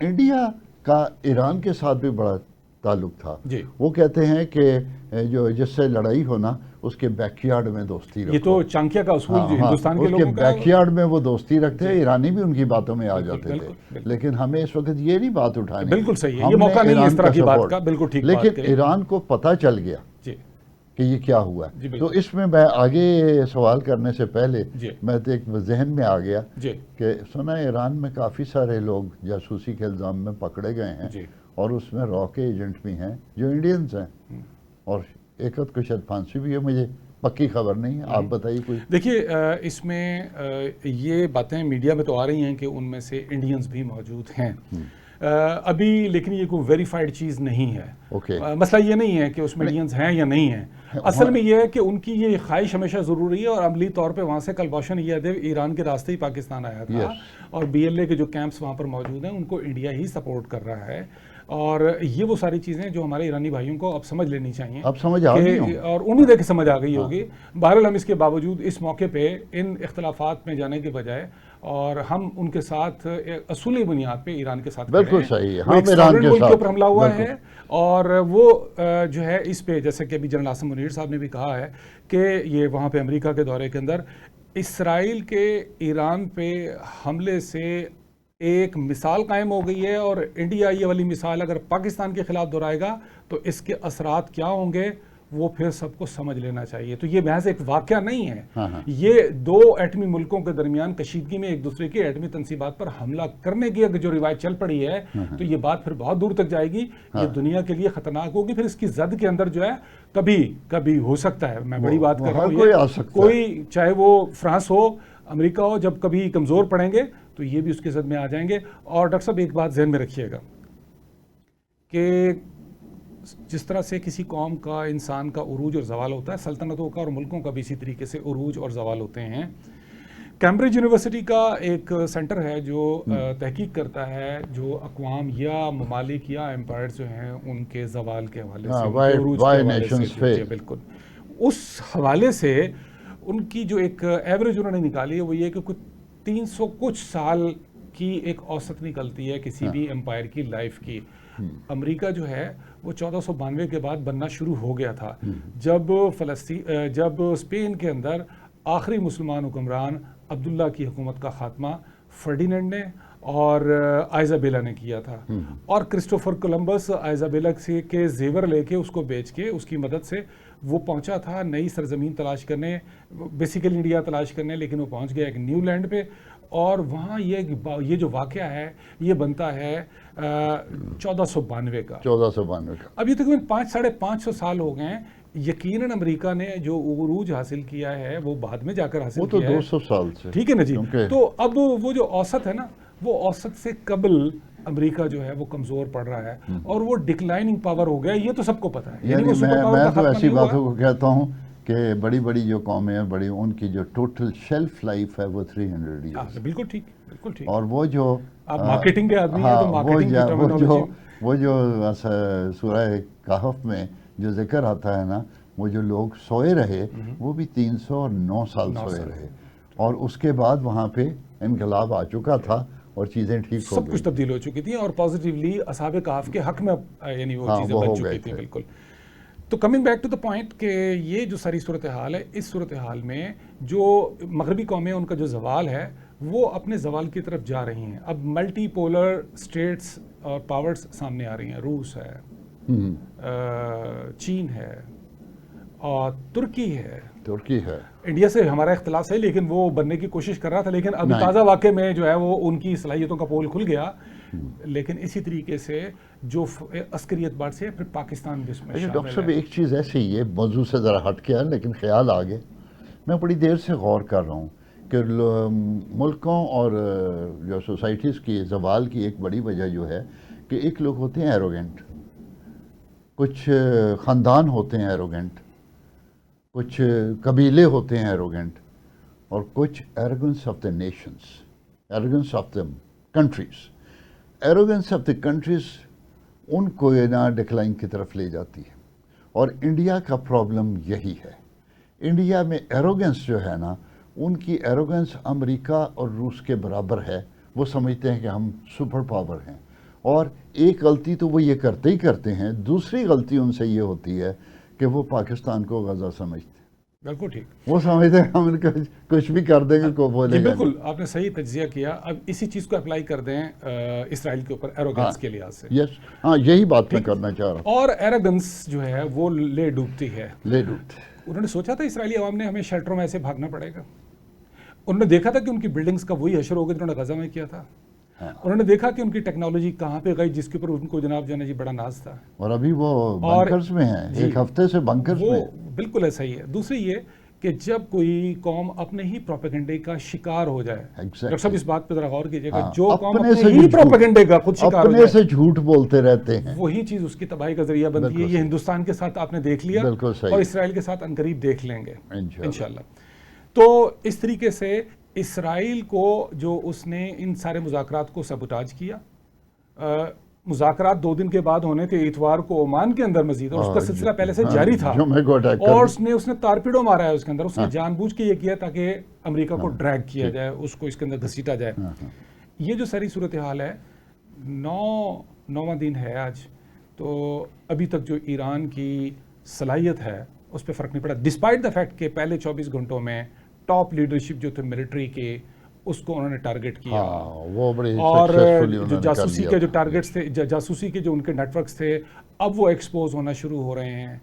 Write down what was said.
India का Iran के साथ भी बड़ा ताल्लुक था जी। वो कहते हैं कि जो जिससे लड़ाई हो ना उसके बैकयार्ड में दोस्ती रखो। ये तो चाणक्य का उसूल जो हिंदुस्तान के उसके लोगों का बैकयार्ड में वो दोस्ती रखते हैं। ईरानी भी उनकी बातों में आ बिल्कुल, जाते बिल्कुल, थे बिल्कुल। लेकिन हमें इस वक्त ये नहीं बात उठानी। बिल्कुल सही है, ये हमने मौका नहीं है इस ईरान तरह की बात सपोर्ट, का, बिल्कुल ठीक बात लेकिन कही। ईरान को पता चल गया जी कि ये क्या हुआ। जी तो बिल्कुल। इसमें मैं आगे सवाल करने से पहले जी मैं तो एक जहन में आ गया जी कि सुना है ईरान में काफ़ी सारे लोग जासूसी के इल्ज़ाम में पकड़े गए हैं जी। और उसमें रॉ के एजेंट भी हैं जो इंडियंस हैं और एक को शायद फांसी भी है। मुझे पक्की खबर नहीं है, आप बताइए कोई। देखिए इसमें ये बातें मीडिया में तो आ रही हैं कि उनमें से इंडियंस भी मौजूद हैं अभी, लेकिन ये कोई वेरीफाइड चीज़ नहीं है। ओके। मसला ये नहीं है कि उसमें इंडियंस हैं या नहीं हैं, असल में ये है कि उनकी ये ख्वाहिश हमेशा ज़रूरी है और अमली तौर पे वहाँ से कलभूषण यादव ईरान के रास्ते ही पाकिस्तान आया था और BLA के जो कैंप्स वहाँ पर मौजूद हैं उनको इंडिया ही सपोर्ट कर रहा है और ये वो सारी चीज़ें जो हमारे ईरानी भाइयों को अब समझ लेनी चाहिए। अब समझ आ गई हों। और उम्मीद है कि समझ आ गई होगी। बहरहाल हम इसके बावजूद इस मौके पे इन इख्तलाफात में जाने के बजाय और हम उनके साथ असूली बुनियाद पे ईरान के साथ बिल्कुल सही है। हम ईरान के ऊपर हमला हुआ बिल्कुल। है और वो जो है इस पे जैसे कि अभी जनरल आसिम मुनीर साहब ने भी कहा है कि ये वहाँ पे अमेरिका के दौरे के अंदर इसराइल के ईरान पे हमले से एक मिसाल कायम हो गई है और इंडिया ये वाली मिसाल अगर पाकिस्तान के खिलाफ दोहराएगा तो इसके असरात क्या होंगे वो फिर सबको समझ लेना चाहिए। तो ये महज एक वाकया नहीं है, ये दो एटमी मुल्कों के दरमियान कशीदगी में एक दूसरे की एटमी तंसीबात पर हमला करने की अगर जो रिवायत चल पड़ी है तो ये बात फिर बहुत दूर तक जाएगी। ये दुनिया के लिए खतरनाक होगी। फिर इसकी जद के अंदर जो है कभी कभी हो सकता है, मैं बड़ी बात कर रहा हूँ, कोई चाहे वो फ्रांस हो अमेरिका हो, जब कभी कमज़ोर पड़ेंगे तो ये भी उसके जद में आ जाएंगे। और डॉक्टर साहब एक बात जहन में रखिएगा कि जिस तरह से किसी कौम का, इंसान का उरूज और जवाल होता है, सल्तनतों का और मुल्कों का भी इसी तरीके से उरूज और जवाल होते हैं। कैम्ब्रिज यूनिवर्सिटी का एक सेंटर है जो तहकीक करता है जो अक़वाम या ममालिक या एम्पायर्स जो हैं उनके जवाल के हवाले से, उरूज के हवाले से, बिल्कुल उस हवाले से उनकी जो एक एवरेज उन्होंने निकाली है वो ये कि कुछ 300 कुछ साल की एक औसत निकलती है किसी भी एम्पायर की लाइफ की। अमेरिका जो है वो 1492 के बाद बनना शुरू हो गया था जब स्पेन के अंदर आखिरी मुसलमान हुक्मरान अब्दुल्ला की हुकूमत का खात्मा फर्डिनेंड ने और आइजाबेला ने किया था और क्रिस्टोफर कोलंबस आइजाबेला से के जेवर लेके उसको बेच के उसकी मदद से वो पहुंचा था नई सरजमीन तलाश करने, बेसिकली इंडिया तलाश करने, लेकिन वो पहुंच गया एक न्यू लैंड पे और वहाँ ये जो वाक़या है ये बनता है 1492 का। 1492 का। अब ये तकरीबन 500-550 साल हो गए हैं। यकीनन अमेरिका ने जो उरूज हासिल किया है वो बाद में जाकर हासिल किया है, वो तो 200 साल से, ठीक है ना जी। तो अब वो जो औसत है ना, वो औसत से कबल अमेरिका जो है वो कमज़ोर पड़ रहा है और वो डिक्लाइनिंग पावर हो गया, ये तो सबको पता है। यानी मैं तो ऐसी बातों को कहता हूँ कि बड़ी बड़ी जो कौमें हैं, बड़ी उनकी जो टोटल शेल्फ लाइफ है वो 300 ईयर्स। बिल्कुल ठीक, बिल्कुल ठीक। और वो जो आप मार्केटिंग के आदमी हैं तो मार्केटिंग की टर्मिनोलॉजी, वो जो सूरह कहफ में जो जिक्र आता है ना, वो जो लोग सोए रहे वो भी 309 साल सोए रहे और उसके बाद वहाँ पे इनकलाब आ चुका था और चीज़ें ठीक हो गई, सब कुछ तब्दील हो चुकी थी और पॉजिटिवली असहाबे कहफ के हक में यानी वो चीज़ें बन चुकी थी। बिल्कुल। तो coming back to the point कि ये जो सारी सूरत हाल है, इस सूरत हाल में जो मगरबी कौमें उनका जो जवाल है वो अपने जवाल की तरफ जा रही हैं। अब मल्टी पोलर स्टेट्स और पावर्स सामने आ रही हैं। रूस है, चीन है और तुर्की है। इंडिया से हमारा इख्तिलाफ है लेकिन वो बनने की कोशिश कर रहा था, लेकिन अभी ताज़ा वाक़े में जो है वो उनकी सलाहियतों का पोल खुल गया। लेकिन इसी तरीके से जो अस्करियत बात से फिर पाकिस्तान भी इसमें शामिल है। डॉक्टर साहब एक चीज़ ऐसी है, मौजू से ज़रा हट के है लेकिन ख्याल आ गया, मैं बड़ी देर से गौर कर रहा हूँ कि मुल्कों और जो सोसाइटीज़ की जवाल की एक बड़ी वजह जो है कि एक लोग होते हैं एरोगेंट, कुछ ख़ानदान होते हैं एरोगेंट, कुछ कबीले होते हैं एरोगेंट और कुछ arrogance of the Nations, arrogance of the countries. Arrogance of the countries उनको ना डिक्लाइन की तरफ ले जाती है और इंडिया का प्रॉब्लम यही है। इंडिया में एरोगेंस जो है ना, उनकी एरोगेंस अमेरिका और रूस के बराबर है। वो समझते हैं कि हम सुपर पावर हैं और एक गलती तो वो ये करते ही करते हैं, दूसरी गलती उनसे ये होती है कि वो पाकिस्तान को गजा समझते, बिल्कुल ठीक। वो समझते हैं हम इनका कुछ भी कर देंगे, को जी बोलेगा बिल्कुल, आपने सही तज्जिया किया। अब इसी चीज़ को अप्लाई कर दें इसराइल के ऊपर एरोगेंस के लिहाज से। यस, हाँ, यही बात मैं करना चाह रहा और एरोगेंस जो है वो ले डूबती है। हूँ। ले डूबते उन्होंने सोचा था इसराइली अवाम ने हमें शेल्टरों में ऐसे भागना पड़ेगा। उन्होंने देखा था कि उनकी बिल्डिंग्स का वही हशर होगा जिन्होंने गजा में किया था। हाँ। उन्होंने देखा कि उनकी टेक्नोलॉजी कहाँ पे गई जिसके ऊपर उनको जनाब जाना जी बड़ा नाज था। और अभी वो और बंकर्स में है, जी, एक हफ्ते से बंकर्स वो में। बिल्कुल ऐसा ही है। दूसरी ये कि जब कोई कौम अपने ही प्रोपेगेंडे का शिकार हो जाए, डॉक्टर साहब इस बात पे जरा गौर कीजिएगा, हाँ, जो कौम अपने अपने से ही झूठ- प्रोपेगेंडे का खुद शिकार हो अपने जाए, से झूठ बोलते रहते हैं, वही चीज उसकी तबाही का जरिया बनती है। बिल्कुल ये सही। हिंदुस्तान के साथ आपने देख लिया बिल्कुल सही। और इसराइल के साथ अनकरीब देख लेंगे इंशाल्लाह। इंशाल्लाह। तो इस तरीके से इसराइल को जो उसने इन सारे मुज़ाकरात को सबुटाज किया, मुज़ाकरात 2 दिन के बाद होने थे इतवार को ओमान के अंदर मजीद, और उसका सिलसिला पहले से जारी था, जुम्मे को अटैक कर और दिया। उसने तारपीड़ो मारा है उसके अंदर। उसने जानबूझ के ये किया ताकि अमेरिका को ड्रैग किया जाए, उसको इसके अंदर घसीटा जाए। ये जो सारी सूरत हाल है, 9वां दिन है आज, तो अभी तक जो ईरान की सलाहियत है उस पर फ़र्क नहीं पड़ा, डिस्पाइट द फैक्ट कि पहले 24 घंटों में टॉप लीडरशिप जो थे मिलिट्री के, उसको उन्होंने टारगेट किया। हाँ, वो बड़े और सक्सेसफुली जो उन्होंने जासूसी कर के लिया। जो टारगेट्स थे, जासूसी के जो उनके नेटवर्क्स थे, अब वो एक्सपोज होना शुरू हो रहे हैं।